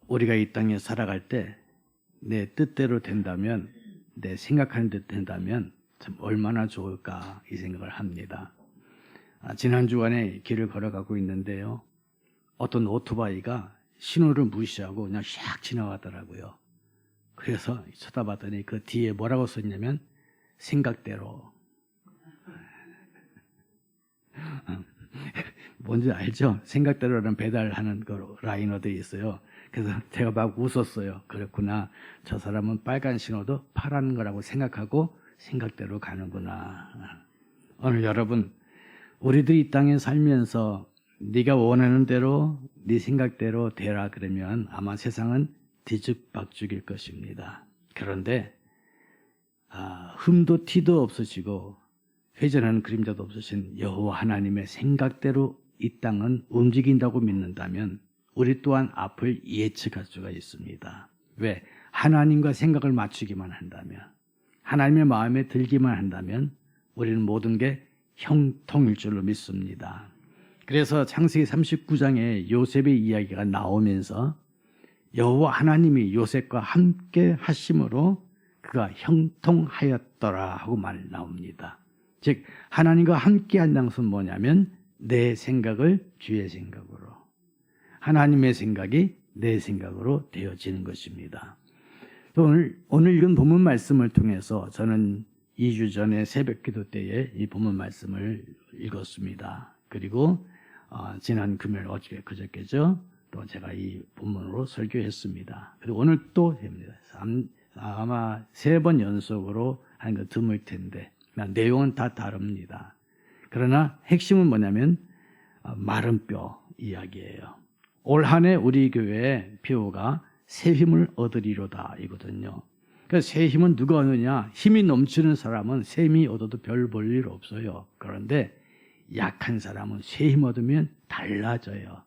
우리가 이 땅에 살아갈 때 내 뜻대로 된다면, 내 생각하는 대로 된다면 참 얼마나 좋을까 이 생각을 합니다. 지난 주간에 길을 걸어가고 있는데요, 어떤 오토바이가 신호를 무시하고 그냥 샥 지나가더라고요. 그래서 쳐다봤더니 그 뒤에 뭐라고 썼냐면 생각대로. 뭔지 알죠? 생각대로라는 배달하는 그 라이너들이 있어요. 그래서 제가 막 웃었어요. 그렇구나. 저 사람은 빨간 신호도 파란 거라고 생각하고 생각대로 가는구나. 오늘 여러분, 우리들이 이 땅에 살면서 네가 원하는 대로 네 생각대로 되라 그러면 아마 세상은 뒤죽박죽일 것입니다. 그런데 흠도 티도 없으시고 회전하는 그림자도 없으신 여호와 하나님의 생각대로 이 땅은 움직인다고 믿는다면 우리 또한 앞을 예측할 수가 있습니다. 왜? 하나님과 생각을 맞추기만 한다면, 하나님의 마음에 들기만 한다면 우리는 모든 게 형통일 줄로 믿습니다. 그래서 창세기 39장에 요셉의 이야기가 나오면서 여호와 하나님이 요셉과 함께 하심으로 그가 형통하였더라 하고 말 나옵니다. 즉 하나님과 함께 한다는 것은 뭐냐면 내 생각을 주의 생각으로, 하나님의 생각이 내 생각으로 되어지는 것입니다. 오늘 읽은 본문 말씀을 통해서 저는 2주 전에 새벽기도 때에 이 본문 말씀을 읽었습니다. 그리고 지난 금요일 어저께 그저께죠, 또 제가 이 본문으로 설교했습니다. 그리고 오늘 또 합니다. 아마 3번 연속으로 한 거 드물 텐데 내용은 다 다릅니다. 그러나 핵심은 뭐냐면 마른 뼈 이야기예요. 올 한 해 우리 교회의 표어가 새 힘을 얻으리로다 이거든요. 그래서 새 힘은 누가 얻느냐? 힘이 넘치는 사람은 새 힘이 얻어도 별 볼 일 없어요. 그런데 약한 사람은 새 힘 얻으면 달라져요.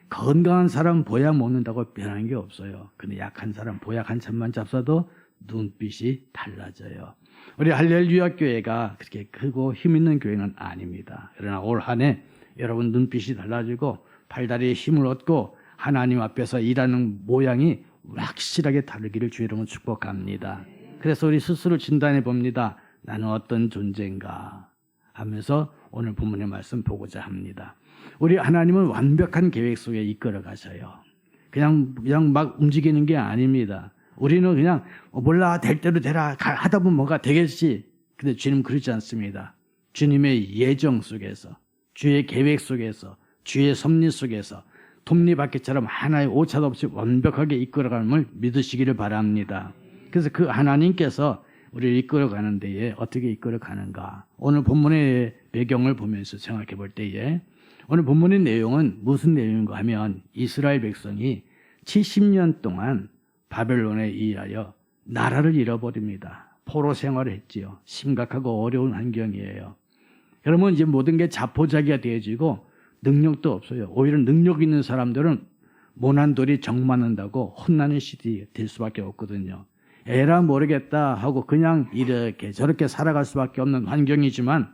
건강한 사람 보약 먹는다고 변한 게 없어요. 근데 약한 사람 보약 한 찬만 잡숴도 눈빛이 달라져요. 우리 할렐루야 교회가 그렇게 크고 힘 있는 교회는 아닙니다. 그러나 올 한 해 여러분 눈빛이 달라지고 팔다리에 힘을 얻고 하나님 앞에서 일하는 모양이 확실하게 다르기를 주의 이름으로 축복합니다. 그래서 우리 스스로 진단해 봅니다. 나는 어떤 존재인가 하면서 오늘 본문의 말씀 보고자 합니다. 우리 하나님은 완벽한 계획 속에 이끌어 가셔요. 그냥 막 움직이는 게 아닙니다. 우리는 그냥 몰라 될 대로 되라 하다 보면 뭐가 되겠지. 근데 주님은 그렇지 않습니다. 주님의 예정 속에서, 주의 계획 속에서, 주의 섭리 속에서 톱니바퀴처럼 하나의 오차도 없이 완벽하게 이끌어감을 믿으시기를 바랍니다. 그래서 그 하나님께서 우리를 이끌어가는 데에 어떻게 이끌어가는가, 오늘 본문의 배경을 보면서 생각해 볼 때에 오늘 본문의 내용은 무슨 내용인가 하면 이스라엘 백성이 70년 동안 바벨론에 의하여 나라를 잃어버립니다. 포로 생활을 했지요. 심각하고 어려운 환경이에요. 그러면 이제 모든 게 자포자기가 되어지고 능력도 없어요. 오히려 능력 있는 사람들은 모난돌이 정맞는다고 혼나는 시대가 될 수밖에 없거든요. 에라 모르겠다 하고 그냥 이렇게 저렇게 살아갈 수밖에 없는 환경이지만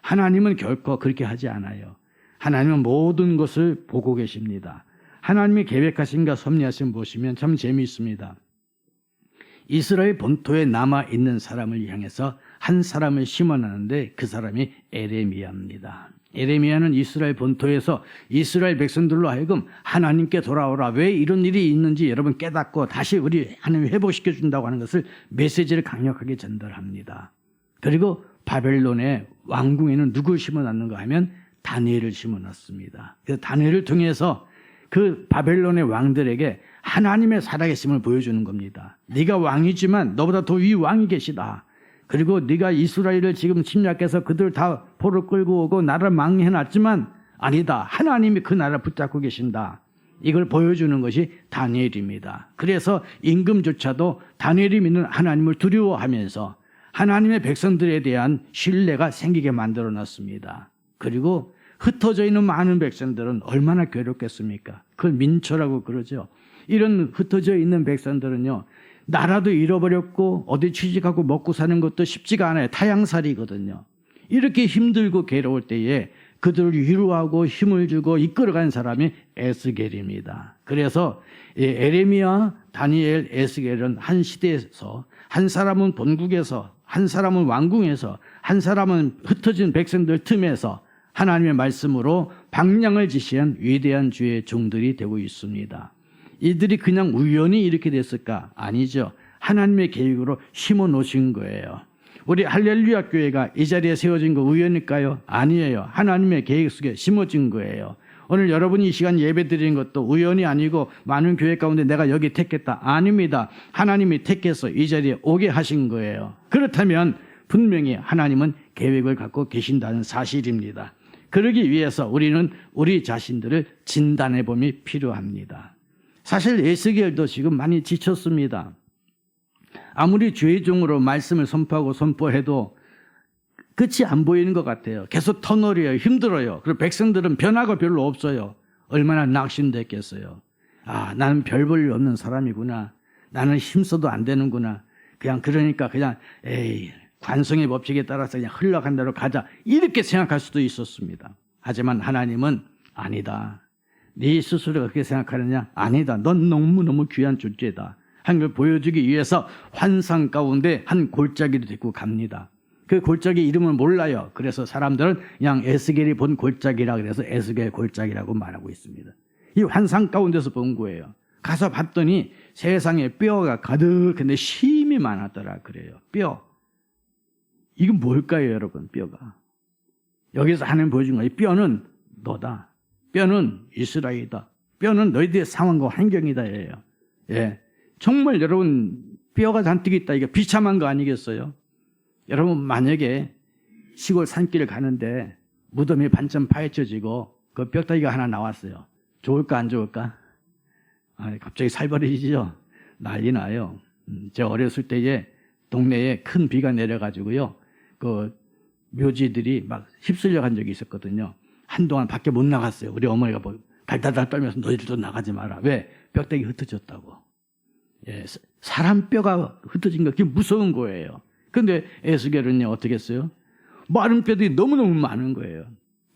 하나님은 결코 그렇게 하지 않아요. 하나님은 모든 것을 보고 계십니다. 하나님이 계획하신가 섭리하신 보시면 참 재미있습니다. 이스라엘 본토에 남아있는 사람을 향해서 한 사람을 심어놨는데 그 사람이 에레미야입니다. 에레미야는 이스라엘 본토에서 이스라엘 백성들로 하여금 하나님께 돌아오라, 왜 이런 일이 있는지 여러분 깨닫고 다시 우리 하나님 회복시켜 준다고 하는 것을 메시지를 강력하게 전달합니다. 그리고 바벨론의 왕궁에는 누굴 심어놨는가 하면 다니엘을 심어놨습니다. 그래서 다니엘을 통해서 그 바벨론의 왕들에게 하나님의 살아계심을 보여주는 겁니다. 네가 왕이지만 너보다 더 위 왕이 계시다. 그리고 네가 이스라엘을 지금 침략해서 그들 다 포로 끌고 오고 나라를 망해놨지만 아니다, 하나님이 그 나라를 붙잡고 계신다. 이걸 보여주는 것이 다니엘입니다. 그래서 임금조차도 다니엘이 믿는 하나님을 두려워하면서 하나님의 백성들에 대한 신뢰가 생기게 만들어놨습니다. 그리고 흩어져 있는 많은 백성들은 얼마나 괴롭겠습니까? 그걸 민초라고 그러죠. 이런 흩어져 있는 백성들은요, 나라도 잃어버렸고 어디 취직하고 먹고 사는 것도 쉽지가 않아요. 타향살이거든요. 이렇게 힘들고 괴로울 때에 그들을 위로하고 힘을 주고 이끌어가는 사람이 에스겔입니다. 그래서 에레미야, 다니엘, 에스겔은 한 시대에서 한 사람은 본국에서, 한 사람은 왕궁에서, 한 사람은 흩어진 백성들 틈에서 하나님의 말씀으로 방향을 지시한 위대한 주의 종들이 되고 있습니다. 이들이 그냥 우연히 이렇게 됐을까? 아니죠. 하나님의 계획으로 심어 놓으신 거예요. 우리 할렐루야 교회가 이 자리에 세워진 거 우연일까요? 아니에요. 하나님의 계획 속에 심어진 거예요. 오늘 여러분이 이 시간 예배 드리는 것도 우연이 아니고 많은 교회 가운데 내가 여기 택했다. 아닙니다. 하나님이 택해서 이 자리에 오게 하신 거예요. 그렇다면 분명히 하나님은 계획을 갖고 계신다는 사실입니다. 그러기 위해서 우리는 우리 자신들을 진단해 봄이 필요합니다. 사실 에스겔도 지금 많이 지쳤습니다. 아무리 주의 종으로 말씀을 선포하고 선포해도 끝이 안 보이는 것 같아요. 계속 터널이에요. 힘들어요. 그리고 백성들은 변화가 별로 없어요. 얼마나 낙심됐겠어요. 아, 나는 별 볼 일 없는 사람이구나. 나는 힘써도 안 되는구나. 그러니까 에이, 관성의 법칙에 따라서 그냥 흘러간 대로 가자. 이렇게 생각할 수도 있었습니다. 하지만 하나님은 아니다. 네 스스로 그렇게 생각하느냐? 아니다. 넌 너무너무 귀한 존재다. 한 걸 보여주기 위해서 환상 가운데 한 골짜기를 데리고 갑니다. 그 골짜기 이름을 몰라요. 그래서 사람들은 그냥 에스겔이 본 골짜기라 그래서 에스겔 골짜기라고 말하고 있습니다. 이 환상 가운데서 본 거예요. 가서 봤더니 세상에 뼈가 가득한데 힘이 많았더라 그래요. 뼈. 이건 뭘까요, 여러분? 뼈가. 여기서 하나님 보여준 거예요. 뼈는 너다. 뼈는 이스라엘이다. 뼈는 너희들의 상황과 환경이다. 예. 정말 여러분 뼈가 잔뜩 있다. 이게 비참한 거 아니겠어요? 여러분 만약에 시골 산길을 가는데 무덤이 반쯤 파헤쳐지고 그 뼈다귀가 하나 나왔어요. 좋을까 안 좋을까? 갑자기 살벌해지죠. 난리 나요. 제가 어렸을 때에 동네에 큰 비가 내려가지고요. 그 묘지들이 막 휩쓸려 간 적이 있었거든요. 한동안 밖에 못 나갔어요. 우리 어머니가 달달달 떨면서 너희들도 나가지 마라. 왜? 뼈다귀 흩어졌다고. 예, 사람 뼈가 흩어진 거 그게 무서운 거예요. 근데 에스겔은요 어떻게 했어요? 마른 뼈들이 너무너무 많은 거예요.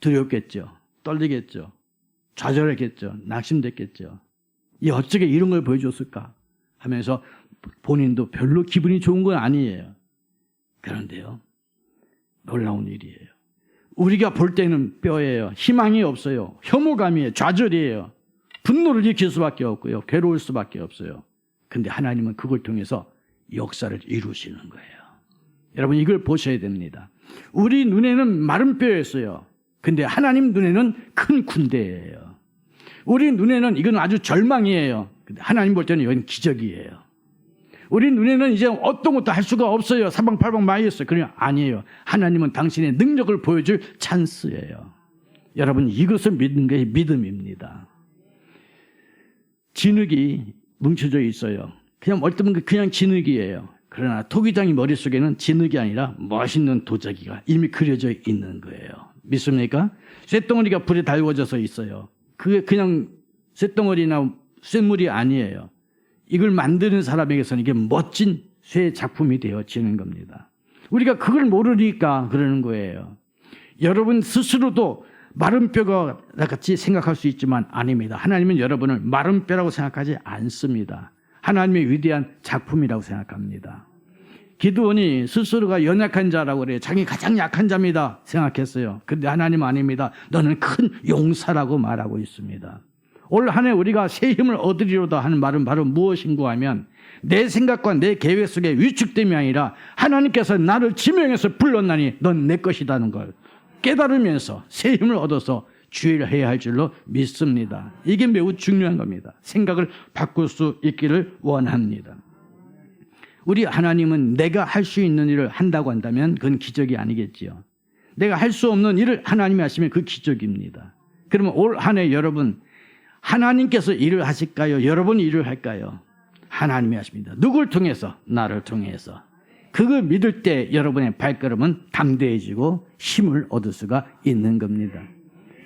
두렵겠죠. 떨리겠죠. 좌절했겠죠. 낙심됐겠죠. 어떻게 이런 걸 보여줬을까 하면서 본인도 별로 기분이 좋은 건 아니에요. 그런데요 놀라운 일이에요. 우리가 볼 때는 뼈예요. 희망이 없어요. 혐오감이에요. 좌절이에요. 분노를 일으킬 수밖에 없고요. 괴로울 수밖에 없어요. 근데 하나님은 그걸 통해서 역사를 이루시는 거예요. 여러분 이걸 보셔야 됩니다. 우리 눈에는 마른 뼈였어요. 근데 하나님 눈에는 큰 군대예요. 우리 눈에는 이건 아주 절망이에요. 근데 하나님 볼 때는 이건 기적이에요. 우리 눈에는 이제 어떤 것도 할 수가 없어요. 사방팔방 망했어요. 그러나 아니에요. 하나님은 당신의 능력을 보여줄 찬스예요. 여러분 이것을 믿는 게 믿음입니다. 진흙이 뭉쳐져 있어요. 그냥 멀뚱한 그냥 진흙이에요. 그러나 토기장이 머릿속에는 진흙이 아니라 멋있는 도자기가 이미 그려져 있는 거예요. 믿습니까? 쇳덩어리가 불에 달궈져서 있어요. 그게 그냥 쇳덩어리나 쇳물이 아니에요. 이걸 만드는 사람에게서는 이게 멋진 쇠 작품이 되어지는 겁니다. 우리가 그걸 모르니까 그러는 거예요. 여러분 스스로도 마른 뼈가 같이 생각할 수 있지만 아닙니다. 하나님은 여러분을 마른 뼈라고 생각하지 않습니다. 하나님의 위대한 작품이라고 생각합니다. 기드온이 스스로가 연약한 자라고 그래요. 자기 가장 약한 자입니다 생각했어요. 그런데 하나님 아닙니다. 너는 큰 용사라고 말하고 있습니다. 올 한 해 우리가 새 힘을 얻으리로다 하는 말은 바로 무엇인가 하면 내 생각과 내 계획 속에 위축됨이 아니라 하나님께서 나를 지명해서 불렀나니 넌 내 것이라는 걸 깨달으면서 새 힘을 얻어서 주의를 해야 할 줄로 믿습니다. 이게 매우 중요한 겁니다. 생각을 바꿀 수 있기를 원합니다. 우리 하나님은 내가 할 수 있는 일을 한다고 한다면 그건 기적이 아니겠지요. 내가 할 수 없는 일을 하나님이 하시면 그 기적입니다. 그러면 올 한 해 여러분 하나님께서 일을 하실까요? 여러분이 일을 할까요? 하나님이 하십니다. 누굴 통해서? 나를 통해서. 그거 믿을 때 여러분의 발걸음은 담대해지고 힘을 얻을 수가 있는 겁니다.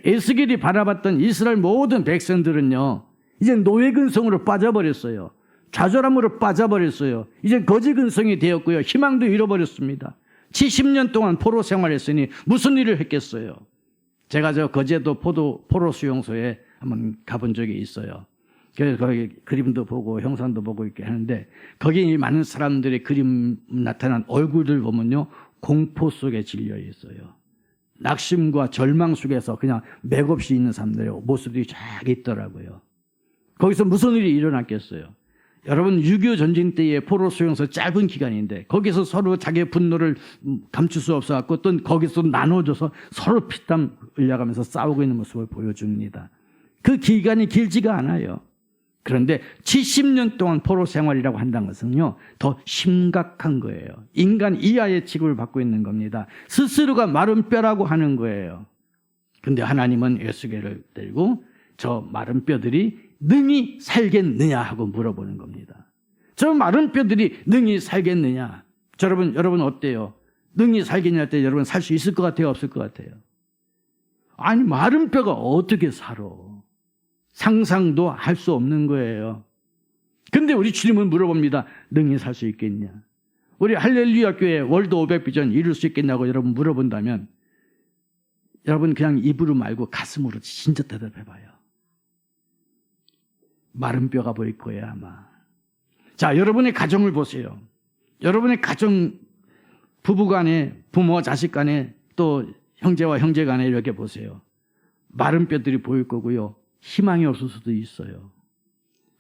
에스겔이 바라봤던 이스라엘 모든 백성들은요 이제 노예 근성으로 빠져버렸어요. 좌절함으로 빠져버렸어요. 이제 거지 근성이 되었고요. 희망도 잃어버렸습니다. 70년 동안 포로 생활했으니 무슨 일을 했겠어요. 제가 저 거제도 포로 수용소에 한번 가본 적이 있어요. 그래서 거기 그림도 보고 형상도 보고 이렇게 하는데 거기 많은 사람들의 그림 나타난 얼굴들 보면요, 공포 속에 질려 있어요. 낙심과 절망 속에서 그냥 맥없이 있는 사람들의 모습들이 쫙 있더라고요. 거기서 무슨 일이 일어났겠어요? 여러분, 6.25 전쟁 때의 포로 수용소 짧은 기간인데 거기서 서로 자기의 분노를 감출 수 없어갖고 또 거기서 나눠줘서 서로 피땀 흘려가면서 싸우고 있는 모습을 보여줍니다. 그 기간이 길지가 않아요. 그런데 70년 동안 포로 생활이라고 한다는 것은요, 더 심각한 거예요. 인간 이하의 취급을 받고 있는 겁니다. 스스로가 마른 뼈라고 하는 거예요. 근데 하나님은 에스겔을 데리고 저 마른 뼈들이 능히 살겠느냐 하고 물어보는 겁니다. 저 마른 뼈들이 능히 살겠느냐? 여러분 어때요? 능히 살겠냐 할 때 여러분 살 수 있을 것 같아요? 없을 것 같아요? 아니, 마른 뼈가 어떻게 살아? 상상도 할 수 없는 거예요. 근데 우리 주님은 물어봅니다. 능히 살 수 있겠냐? 우리 할렐루야 교회 월드 500비전 이룰 수 있겠냐고 여러분 물어본다면 여러분 그냥 입으로 말고 가슴으로 진짜 대답해봐요. 마른 뼈가 보일 거예요, 아마. 자, 여러분의 가정을 보세요. 여러분의 가정, 부부 간에, 부모와 자식 간에, 또 형제와 형제 간에 이렇게 보세요. 마른 뼈들이 보일 거고요. 희망이 없을 수도 있어요.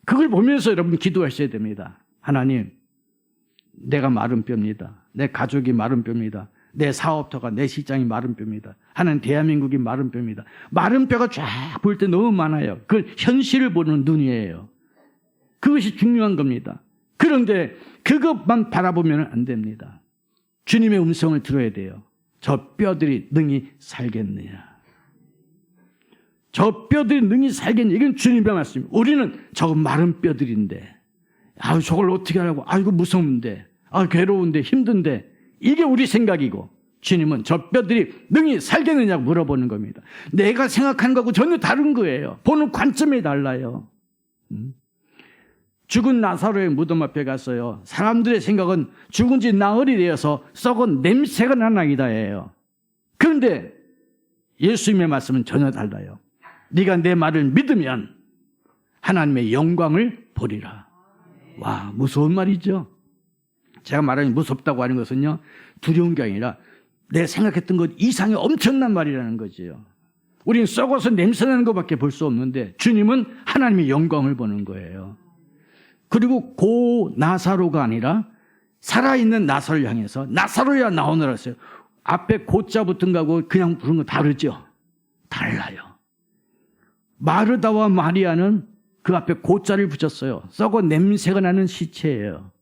그걸 보면서 여러분 기도하셔야 됩니다. 하나님, 내가 마른 뼈입니다. 내 가족이 마른 뼈입니다. 내 사업터가, 내 시장이 마른 뼈입니다. 하나님, 대한민국이 마른 뼈입니다. 마른 뼈가 쫙 보일 때 너무 많아요. 그 현실을 보는 눈이에요. 그것이 중요한 겁니다. 그런데 그것만 바라보면 안 됩니다. 주님의 음성을 들어야 돼요. 저 뼈들이 능히 살겠느냐? 저 뼈들이 능히 살겠느냐? 이건 주님의 말씀입니다. 우리는 저거 마른 뼈들인데, 저걸 어떻게 하라고? 이거 무서운데, 괴로운데, 힘든데, 이게 우리 생각이고 주님은 저 뼈들이 능히 살겠느냐고 물어보는 겁니다. 내가 생각하는 거하고 전혀 다른 거예요. 보는 관점이 달라요. 죽은 나사로의 무덤 앞에 갔어요. 사람들의 생각은 죽은 지 나흘이 되어서 썩은 냄새가 난 아기다예요. 그런데 예수님의 말씀은 전혀 달라요. 네가 내 말을 믿으면 하나님의 영광을 보리라. 와, 무서운 말이죠. 제가 말하는 무섭다고 하는 것은요, 두려운 게 아니라 내가 생각했던 것 이상의 엄청난 말이라는 거지요. 우리는 썩어서 냄새나는 것밖에 볼 수 없는데 주님은 하나님의 영광을 보는 거예요. 그리고 고 나사로가 아니라 살아있는 나사로를 향해서 나사로야 나오너라 했어요. 앞에 고자 붙은 거하고 그냥 부른 거 다르죠? 달라요. 마르다와 마리아는 그 앞에 고자를 붙였어요. 썩어 냄새가 나는 시체예요.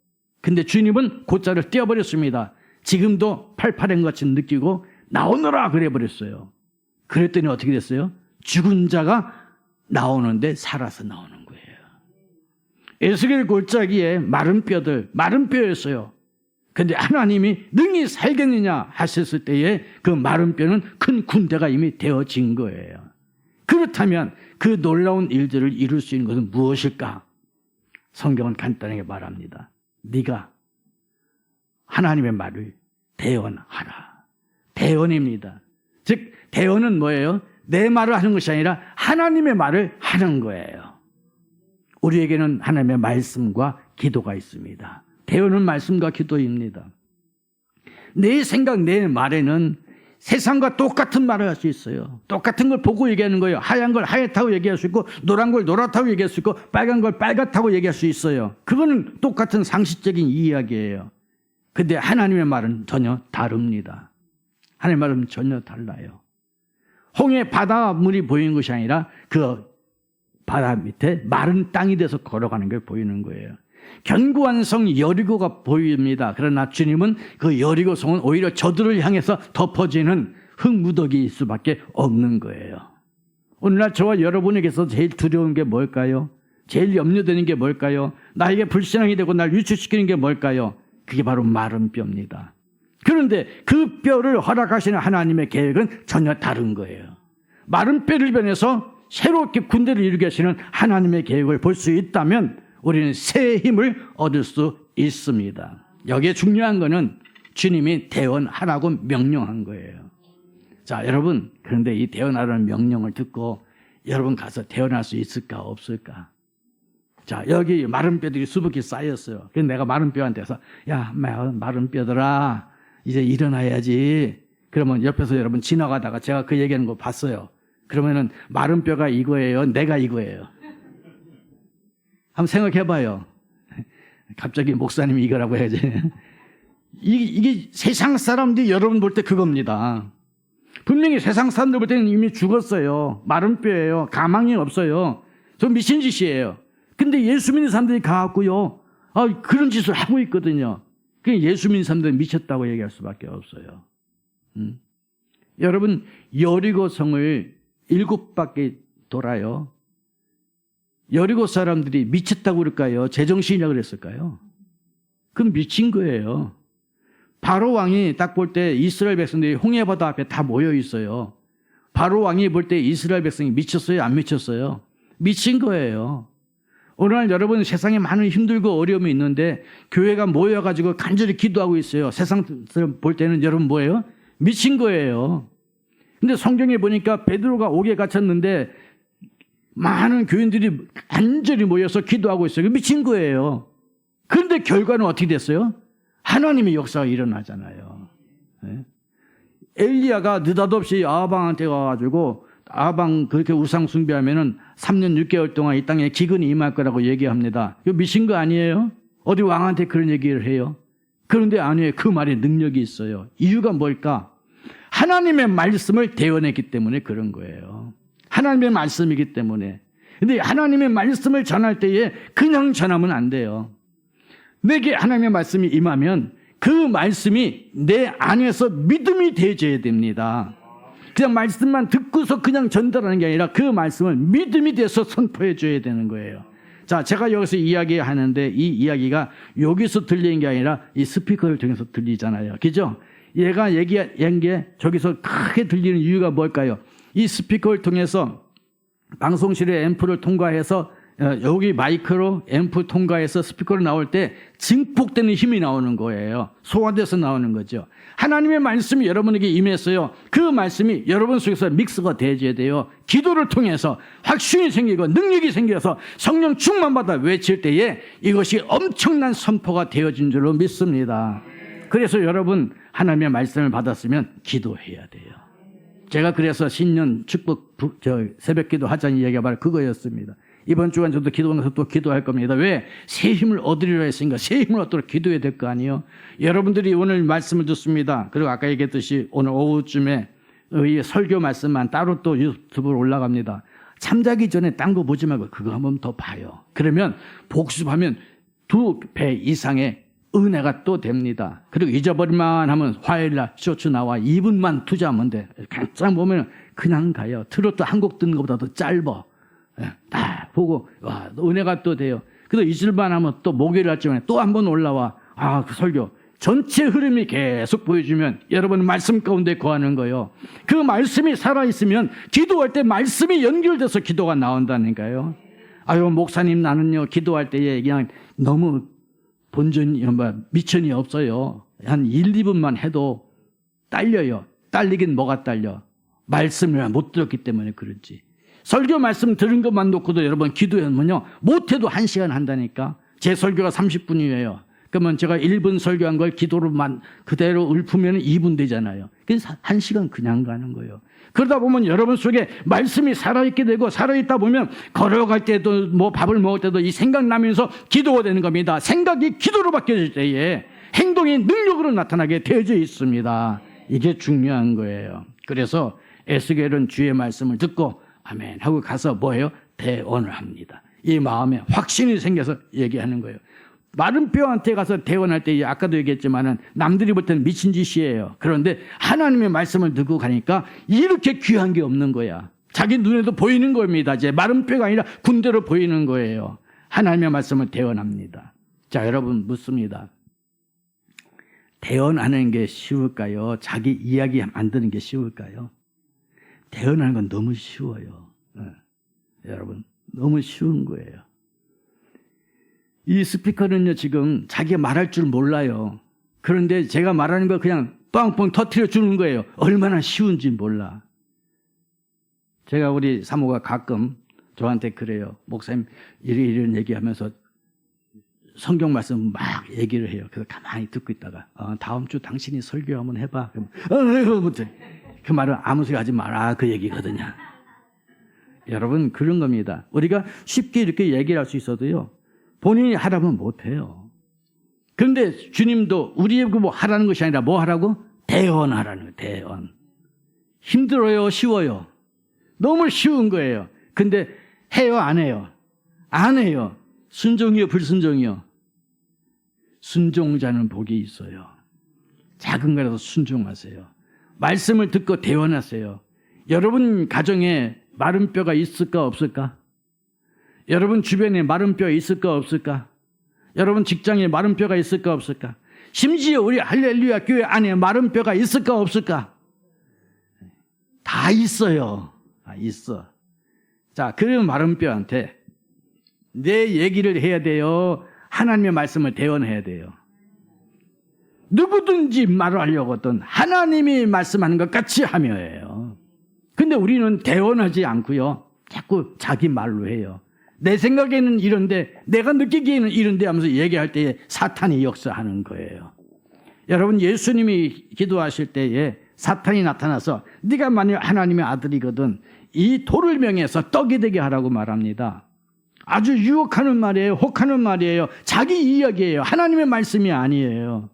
근데 주님은 고자를 떼어버렸습니다. 지금도 팔팔한 같이 느끼고 나오너라 그래버렸어요. 그랬더니 어떻게 됐어요? 죽은 자가 나오는데 살아서 나오는 거예요. 에스겔 골짜기에 마른 뼈였어요. 근데 하나님이 능히 살겠느냐 하셨을 때에 그 마른 뼈는 큰 군대가 이미 되어진 거예요. 그렇다면 그 놀라운 일들을 이룰 수 있는 것은 무엇일까? 성경은 간단하게 말합니다. 네가 하나님의 말을 대언하라. 대언입니다. 즉 대언은 뭐예요? 내 말을 하는 것이 아니라 하나님의 말을 하는 거예요. 우리에게는 하나님의 말씀과 기도가 있습니다. 대언은 말씀과 기도입니다. 내 생각, 내 말에는 세상과 똑같은 말을 할 수 있어요. 똑같은 걸 보고 얘기하는 거예요. 하얀 걸 하얗다고 얘기할 수 있고 노란 걸 노랗다고 얘기할 수 있고 빨간 걸 빨갛다고 얘기할 수 있어요. 그거는 똑같은 상식적인 이야기예요. 근데 하나님의 말은 전혀 다릅니다. 하나님의 말은 전혀 달라요. 홍해 바닷물이 보이는 것이 아니라 그 바다 밑에 마른 땅이 돼서 걸어가는 걸 보이는 거예요. 견고한 성 여리고가 보입니다. 그러나 주님은 그 여리고 성은 오히려 저들을 향해서 덮어지는 흙무더기일 수밖에 없는 거예요. 오늘날 저와 여러분에게서 제일 두려운 게 뭘까요? 제일 염려되는 게 뭘까요? 나에게 불신앙이 되고 날 위축시키는 게 뭘까요? 그게 바로 마른 뼈입니다. 그런데 그 뼈를 허락하시는 하나님의 계획은 전혀 다른 거예요. 마른 뼈를 변해서 새롭게 군대를 이루게 하시는 하나님의 계획을 볼 수 있다면 우리는 새 힘을 얻을 수 있습니다. 여기에 중요한 거는 주님이 대언하라고 명령한 거예요. 자, 여러분, 그런데 이 태어나라는 명령을 듣고 여러분 가서 태어날 수 있을까 없을까? 자, 여기 마른 뼈들이 수북히 쌓였어요. 그래서 내가 마른 뼈한테서 야, 마른 뼈들아, 이제 일어나야지. 그러면 옆에서 여러분 지나가다가 제가 그 얘기하는 거 봤어요. 그러면은 마른 뼈가 이거예요, 내가 이거예요. 한번 생각해봐요. 갑자기 목사님이 이거라고 해야지. 이게 세상 사람들이 여러분 볼 때 그겁니다. 분명히 세상 사람들 볼 때는 이미 죽었어요. 마른 뼈예요. 가망이 없어요. 저 미친 짓이에요. 근데 예수 믿는 사람들이 가갖고요, 그런 짓을 하고 있거든요. 그냥 예수 믿는 사람들은 미쳤다고 얘기할 수밖에 없어요. 여러분, 여리고성을 7바퀴 돌아요. 여리고 사람들이 미쳤다고 그럴까요? 제정신이라고 그랬을까요? 그건 미친 거예요. 바로 왕이 딱 볼 때 이스라엘 백성들이 홍해바다 앞에 다 모여 있어요. 바로 왕이 볼 때 이스라엘 백성이 미쳤어요? 안 미쳤어요? 미친 거예요. 오늘날 여러분 세상에 많은 힘들고 어려움이 있는데 교회가 모여가지고 간절히 기도하고 있어요. 세상 볼 때는 여러분 뭐예요? 미친 거예요. 근데 성경에 보니까 베드로가 옥에 갇혔는데 많은 교인들이 간절히 모여서 기도하고 있어요. 미친 거예요. 그런데 결과는 어떻게 됐어요? 하나님의 역사가 일어나잖아요. 네? 엘리야가 느닷없이 아방한테 가가지고 아방 그렇게 우상 숭배하면은 3년 6개월 동안 이 땅에 기근이 임할 거라고 얘기합니다. 이거 미친 거 아니에요? 어디 왕한테 그런 얘기를 해요? 그런데 아니에요. 그 말에 능력이 있어요. 이유가 뭘까? 하나님의 말씀을 대언했기 때문에 그런 거예요. 하나님의 말씀이기 때문에. 근데 하나님의 말씀을 전할 때에 그냥 전하면 안 돼요. 내게 하나님의 말씀이 임하면 그 말씀이 내 안에서 믿음이 되어져야 됩니다. 그냥 말씀만 듣고서 그냥 전달하는 게 아니라 그 말씀을 믿음이 돼서 선포해 줘야 되는 거예요. 자, 제가 여기서 이야기하는데 이 이야기가 여기서 들리는 게 아니라 이 스피커를 통해서 들리잖아요. 그죠? 얘가 얘기한 게 저기서 크게 들리는 이유가 뭘까요? 이 스피커를 통해서 방송실의 앰프를 통과해서 여기 마이크로 앰프 통과해서 스피커로 나올 때 증폭되는 힘이 나오는 거예요. 소화돼서 나오는 거죠. 하나님의 말씀이 여러분에게 임했어요. 그 말씀이 여러분 속에서 믹스가 되어야 돼요. 기도를 통해서 확신이 생기고 능력이 생겨서 성령 충만받아 외칠 때에 이것이 엄청난 선포가 되어진 줄로 믿습니다. 그래서 여러분 하나님의 말씀을 받았으면 기도해야 돼요. 제가 그래서 신년 축복 새벽기도 하자는 이야기가 바로 그거였습니다. 이번 주간 저도 기도하면서 또 기도할 겁니다. 왜? 새 힘을 얻으리라 했으니까 새 힘을 얻도록 기도해야 될 거 아니에요. 여러분들이 오늘 말씀을 듣습니다. 그리고 아까 얘기했듯이 오늘 오후쯤에 이 설교 말씀만 따로 또 유튜브로 올라갑니다. 잠자기 전에 딴 거 보지 말고 그거 한번 더 봐요. 그러면 복습하면 2배 이상의 은혜가 또 됩니다. 그리고 잊어버릴만 하면 화요일날 쇼츠 나와 2분만 투자하면 돼. 깜짝 보면 그냥 가요. 트로트 한 곡 듣는 것보다 더 짧아. 다 보고 와, 은혜가 또 돼요. 그래서 잊을만 하면 또 목요일 날쯤에 또 한 번 올라와. 그 설교 전체 흐름이 계속 보여주면 여러분 말씀 가운데 거하는 거예요. 그 말씀이 살아있으면 기도할 때 말씀이 연결돼서 기도가 나온다니까요. 목사님 나는요 기도할 때에 그냥 너무 본전이 미천이 없어요. 한 1, 2분만 해도 딸려요. 딸리긴 뭐가 딸려? 말씀을 못 들었기 때문에 그렇지. 설교 말씀 들은 것만 놓고도 여러분 기도하면요 못해도 1시간 한다니까. 제 설교가 30분이에요. 그러면 제가 1분 설교한 걸 기도로만 그대로 읊으면 2분 되잖아요. 그래서 1시간 그냥 가는 거예요. 그러다 보면 여러분 속에 말씀이 살아있게 되고 살아있다 보면 걸어갈 때도 뭐 밥을 먹을 때도 이 생각나면서 기도가 되는 겁니다. 생각이 기도로 바뀌어질 때에 행동이 능력으로 나타나게 되어져 있습니다. 이게 중요한 거예요. 그래서 에스겔은 주의 말씀을 듣고 아멘 하고 가서 뭐예요? 대언을 합니다. 이 마음에 확신이 생겨서 얘기하는 거예요. 마른 뼈한테 가서 대언할 때 아까도 얘기했지만은 남들이 볼 때는 미친 짓이에요. 그런데 하나님의 말씀을 듣고 가니까 이렇게 귀한 게 없는 거야. 자기 눈에도 보이는 겁니다. 이제 마른 뼈가 아니라 군대로 보이는 거예요. 하나님의 말씀을 대언합니다. 자, 여러분 묻습니다. 대언하는 게 쉬울까요? 자기 이야기 만드는 게 쉬울까요? 대언하는 건 너무 쉬워요. 여러분 너무 쉬운 거예요. 이 스피커는요 지금 자기가 말할 줄 몰라요. 그런데 제가 말하는 거 그냥 빵빵 터트려 주는 거예요. 얼마나 쉬운지 몰라. 제가 우리 사모가 가끔 저한테 그래요. 목사님 이런 얘기하면서 성경 말씀 막 얘기를 해요. 그래서 가만히 듣고 있다가 다음 주 당신이 설교 한번 해봐. 그 말은 아무 소리 하지 마라 그 얘기거든요. 여러분 그런 겁니다. 우리가 쉽게 이렇게 얘기를 할 수 있어도요. 본인이 하라면 못해요. 그런데 주님도 우리에게 뭐 하라는 것이 아니라 뭐 하라고? 대언하라는 거예요. 대언. 힘들어요? 쉬워요? 너무 쉬운 거예요. 근데 해요? 안 해요? 안 해요. 순종이요? 불순종이요? 순종자는 복이 있어요. 작은 거라도 순종하세요. 말씀을 듣고 대언하세요. 여러분 가정에 마른 뼈가 있을까 없을까? 여러분 주변에 마른 뼈 있을까 없을까? 여러분 직장에 마른 뼈가 있을까 없을까? 심지어 우리 할렐루야 교회 안에 마른 뼈가 있을까 없을까? 다 있어요. 있어. 자, 그런 마른 뼈한테 내 얘기를 해야 돼요. 하나님의 말씀을 대언해야 돼요. 누구든지 말을 하려고 하던 하나님이 말씀하는 것 같이 하며 해요. 근데 우리는 대언하지 않고요. 자꾸 자기 말로 해요. 내 생각에는 이런데 내가 느끼기에는 이런데 하면서 얘기할 때에 사탄이 역사하는 거예요. 여러분 예수님이 기도하실 때에 사탄이 나타나서 네가 만약 하나님의 아들이거든 이 돌을 명해서 떡이 되게 하라고 말합니다. 아주 유혹하는 말이에요. 혹하는 말이에요. 자기 이야기예요. 하나님의 말씀이 아니에요.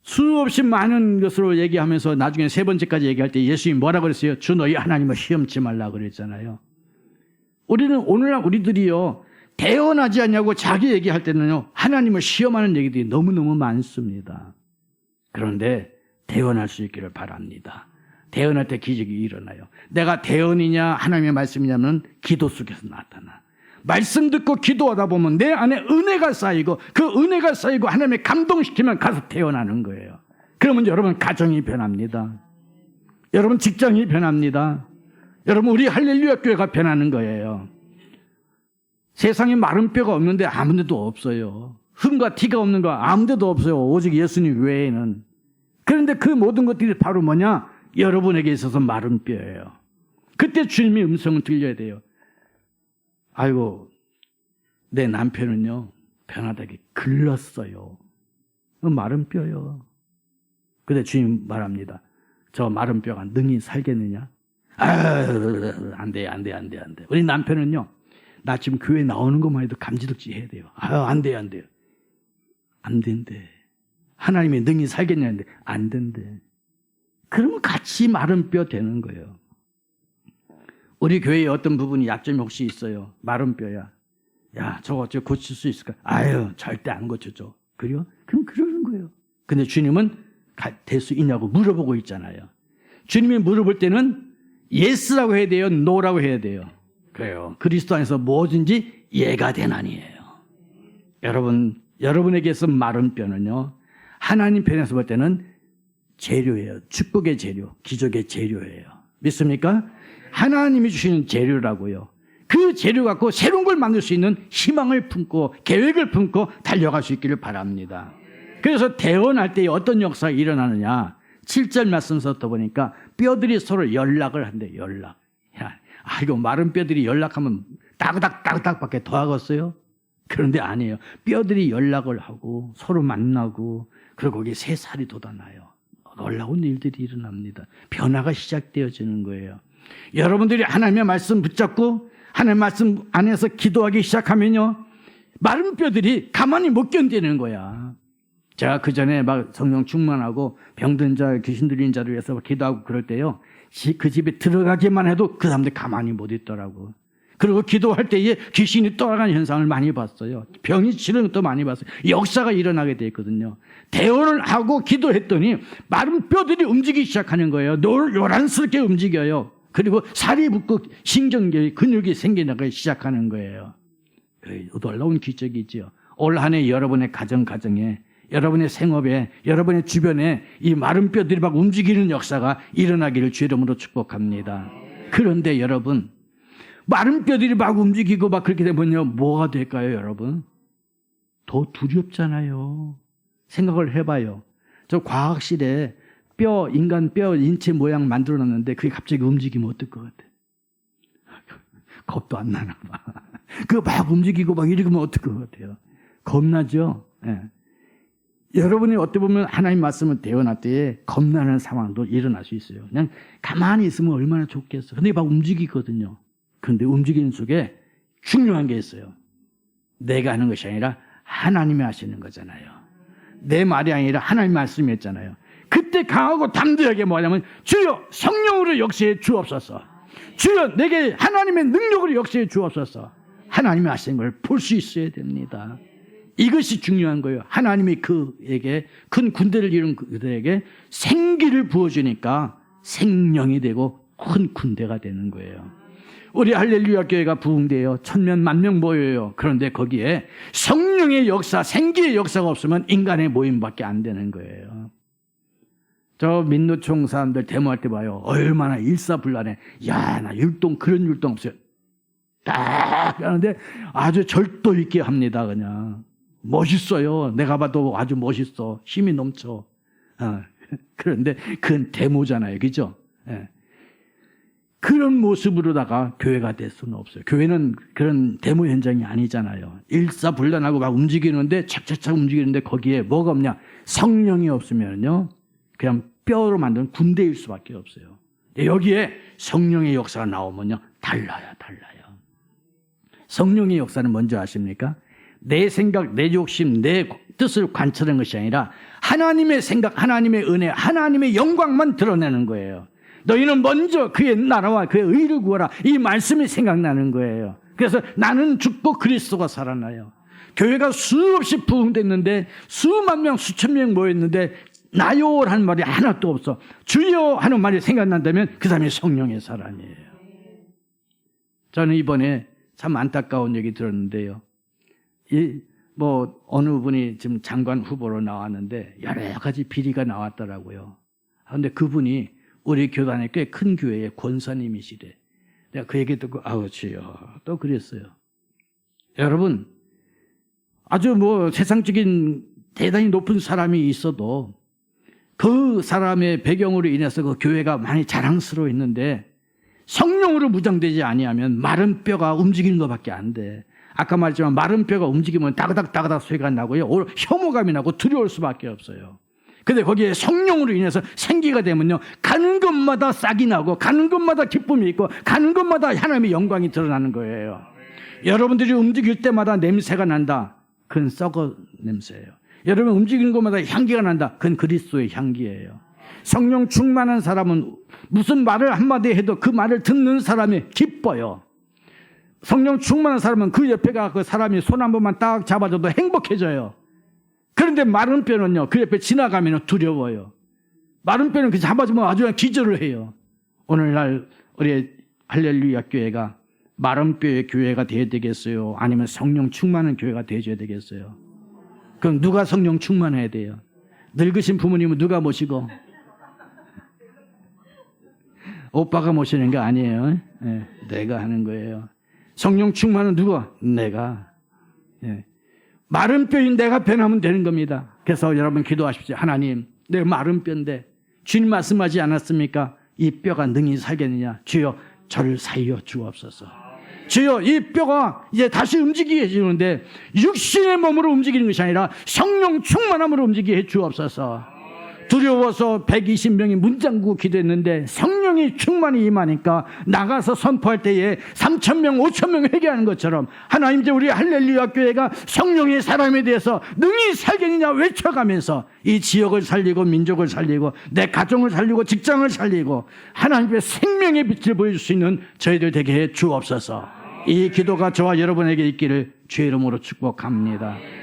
수없이 많은 것으로 얘기하면서 나중에 세 번째까지 얘기할 때 예수님이 뭐라고 그랬어요? 주 너희 하나님을 시험치 말라고 그랬잖아요. 우리는 오늘날 우리들이요 대언하지 않냐고 자기 얘기할 때는요 하나님을 시험하는 얘기들이 너무너무 많습니다. 그런데 대언할 수 있기를 바랍니다. 대언할 때 기적이 일어나요. 내가 대언이냐 하나님의 말씀이냐면 기도 속에서 나타나. 말씀 듣고 기도하다 보면 내 안에 은혜가 쌓이고 그 은혜가 쌓이고 하나님의 감동시키면 가서 대언하는 거예요. 그러면 여러분 가정이 변합니다. 여러분 직장이 변합니다. 여러분 우리 할렐루야 교회가 변하는 거예요. 세상에 마른 뼈가 없는데 아무 데도 없어요. 흠과 티가 없는 거 아무 데도 없어요. 오직 예수님 외에는. 그런데 그 모든 것들이 바로 뭐냐? 여러분에게 있어서 마른 뼈예요. 그때 주님의 음성을 들려야 돼요. 아이고 내 남편은요 편하다게 글렀어요. 마른 뼈요. 근데 주님 말합니다. 저 마른 뼈가 능히 살겠느냐? 안 돼. 우리 남편은요 나 지금 교회 나오는 것만 해도 감지덕지 해야 돼요. 안 돼요. 안 된대. 하나님이 능히 살겠냐는데 안 된대. 그러면 같이 마른 뼈 되는 거예요. 우리 교회에 어떤 부분이 약점이 혹시 있어요. 마른 뼈야. 야 저거 고칠 수 있을까? 절대 안 고쳐줘. 그래요? 그럼 그러는 거예요. 근데 주님은 될 수 있냐고 물어보고 있잖아요. 주님이 물어볼 때는 예스라고 해야 돼요? 노라고 해야 돼요? 그래요. 그리스도 안에서 뭐든지 예가 되나니예요. 여러분, 여러분에게서 마른 뼈는요. 하나님 편에서 볼 때는 재료예요. 축복의 재료, 기적의 재료예요. 믿습니까? 하나님이 주시는 재료라고요. 그 재료 갖고 새로운 걸 만들 수 있는 희망을 품고 계획을 품고 달려갈 수 있기를 바랍니다. 그래서 대언할 때 어떤 역사가 일어나느냐. 7절 말씀 썼다 보니까 뼈들이 서로 연락을 한대. 연락. 이거 마른 뼈들이 연락하면 따그닥밖에 더 하겠어요? 그런데 아니에요. 뼈들이 연락을 하고 서로 만나고 그리고 거기에 새 살이 돋아나요. 놀라운 일들이 일어납니다. 변화가 시작되어지는 거예요. 여러분들이 하나님의 말씀 붙잡고 하나님의 말씀 안에서 기도하기 시작하면요. 마른 뼈들이 가만히 못 견디는 거야. 제가 그 전에 막 성령 충만하고 병든 자, 귀신 들린 자를 위해서 기도하고 그럴 때요. 그 집에 들어가기만 해도 그 사람들이 가만히 못 있더라고. 그리고 기도할 때에 귀신이 떠나가는 현상을 많이 봤어요. 병이 치료는 또 많이 봤어요. 역사가 일어나게 돼 있거든요. 대언을 하고 기도했더니 마른 뼈들이 움직이기 시작하는 거예요. 요란스럽게 움직여요. 그리고 살이 붙고 신경계 근육이 생겨나기 시작하는 거예요. 놀라운 기적이죠. 올 한 해 여러분의 가정에 여러분의 생업에 여러분의 주변에 이 마른 뼈들이 막 움직이는 역사가 일어나기를 주 이름으로 축복합니다. 그런데 여러분 마른 뼈들이 막 움직이고 막 그렇게 되면요 뭐가 될까요 여러분? 더 두렵잖아요. 생각을 해봐요. 저 과학실에 인간 뼈 인체 모양 만들어놨는데 그게 갑자기 움직이면 어떨 것 같아? 겁도 안 나나 봐. 그거 막 움직이고 막 이러면 어떨 것 같아요? 겁나죠? 예. 여러분이 어떻게 보면 하나님 말씀을 대언할 때에 겁나는 상황도 일어날 수 있어요. 그냥 가만히 있으면 얼마나 좋겠어. 근데 막 움직이거든요. 그런데 움직이는 속에 중요한 게 있어요. 내가 하는 것이 아니라 하나님이 하시는 거잖아요. 내 말이 아니라 하나님 말씀이었잖아요. 그때 강하고 담대하게 뭐냐면 주여 성령으로 역사해 주옵소서. 주여 내게 하나님의 능력으로 역사해 주옵소서. 하나님이 하시는 걸 볼 수 있어야 됩니다. 이것이 중요한 거예요. 하나님이 그에게 큰 군대를 이룬 그들에게 생기를 부어주니까 생명이 되고 큰 군대가 되는 거예요. 우리 할렐루야 교회가 부흥돼요. 1000명, 10,000명 모여요. 그런데 거기에 성령의 역사, 생기의 역사가 없으면 인간의 모임밖에 안 되는 거예요. 저 민노총 사람들 데모할 때 봐요. 얼마나 일사불란해. 야, 나 그런 율동 없어요. 딱 하는데 아주 절도 있게 합니다. 그냥 멋있어요. 내가 봐도 아주 멋있어. 힘이 넘쳐. 그런데 그건 데모잖아요. 그죠? 예. 그런 모습으로다가 교회가 될 수는 없어요. 교회는 그런 데모 현장이 아니잖아요. 일사불란하고 막 움직이는데 착착착 움직이는데 거기에 뭐가 없냐? 성령이 없으면요 그냥 뼈로 만든 군대일 수밖에 없어요. 여기에 성령의 역사가 나오면요 달라요. 성령의 역사는 뭔지 아십니까? 내 생각, 내 욕심, 내 뜻을 관찰하는 것이 아니라 하나님의 생각, 하나님의 은혜, 하나님의 영광만 드러내는 거예요. 너희는 먼저 그의 나라와 그의 의를 구하라. 이 말씀이 생각나는 거예요. 그래서 나는 죽고 그리스도가 살아나요. 교회가 수없이 부흥됐는데 수만 명, 수천 명 모였는데 나요 하는 말이 하나도 없어. 주여 하는 말이 생각난다면 그 사람이 성령의 사람이에요. 저는 이번에 참 안타까운 얘기 들었는데요. 어느 분이 지금 장관 후보로 나왔는데 여러 가지 비리가 나왔더라고요. 그런데 그분이 우리 교단의 꽤 큰 교회의 권사님이시래. 내가 그 얘기 듣고 아우 주여 또 그랬어요. 여러분 아주 세상적인 대단히 높은 사람이 있어도 그 사람의 배경으로 인해서 그 교회가 많이 자랑스러워했는데 성령으로 무장되지 아니하면 마른 뼈가 움직이는 것밖에 안 돼. 아까 말했지만 마른 뼈가 움직이면 다그닥 소리가 나고요. 혐오감이 나고 두려울 수밖에 없어요. 근데 거기에 성령으로 인해서 생기가 되면요 가는 것마다 싹이 나고 가는 것마다 기쁨이 있고 가는 것마다 하나님의 영광이 드러나는 거예요. 여러분들이 움직일 때마다 냄새가 난다. 그건 썩어 냄새예요. 여러분 움직이는 것마다 향기가 난다. 그건 그리스도의 향기예요. 성령 충만한 사람은 무슨 말을 한마디 해도 그 말을 듣는 사람이 기뻐요. 성령 충만한 사람은 그 옆에 가서 그 사람이 손 한 번만 딱 잡아줘도 행복해져요. 그런데 마른 뼈는요 그 옆에 지나가면 두려워요. 마른 뼈는 그 잡아주면 아주 그냥 기절을 해요. 오늘날 우리 할렐루야 교회가 마른 뼈의 교회가 되어야 되겠어요? 아니면 성령 충만한 교회가 되어야 되겠어요? 그럼 누가 성령 충만해야 돼요? 늙으신 부모님은 누가 모시고? 오빠가 모시는 거 아니에요. 네, 내가 하는 거예요. 성령 충만은 누가? 내가. 네. 마른 뼈인 내가 변하면 되는 겁니다. 그래서 여러분 기도하십시오. 하나님, 내가 마른 뼈인데 주님 말씀하지 않았습니까? 이 뼈가 능히 살겠느냐? 주여 저를 살려 주옵소서. 주여 이 뼈가 이제 다시 움직이게 해주는데 육신의 몸으로 움직이는 것이 아니라 성령 충만함으로 움직이게 해 주옵소서. 두려워서 120명이 문 잠그고 기도했는데 성령이 충만히 임하니까 나가서 선포할 때에 3,000명, 5,000명 회개하는 것처럼 하나님 이제 우리 할렐루야 교회가 성령의 사람에 대해서 능히 살겠느냐 외쳐가면서 이 지역을 살리고 민족을 살리고 내 가정을 살리고 직장을 살리고 하나님의 생명의 빛을 보여줄 수 있는 저희들 되게 해 주옵소서. 이 기도가 저와 여러분에게 있기를 주의 이름으로 축복합니다.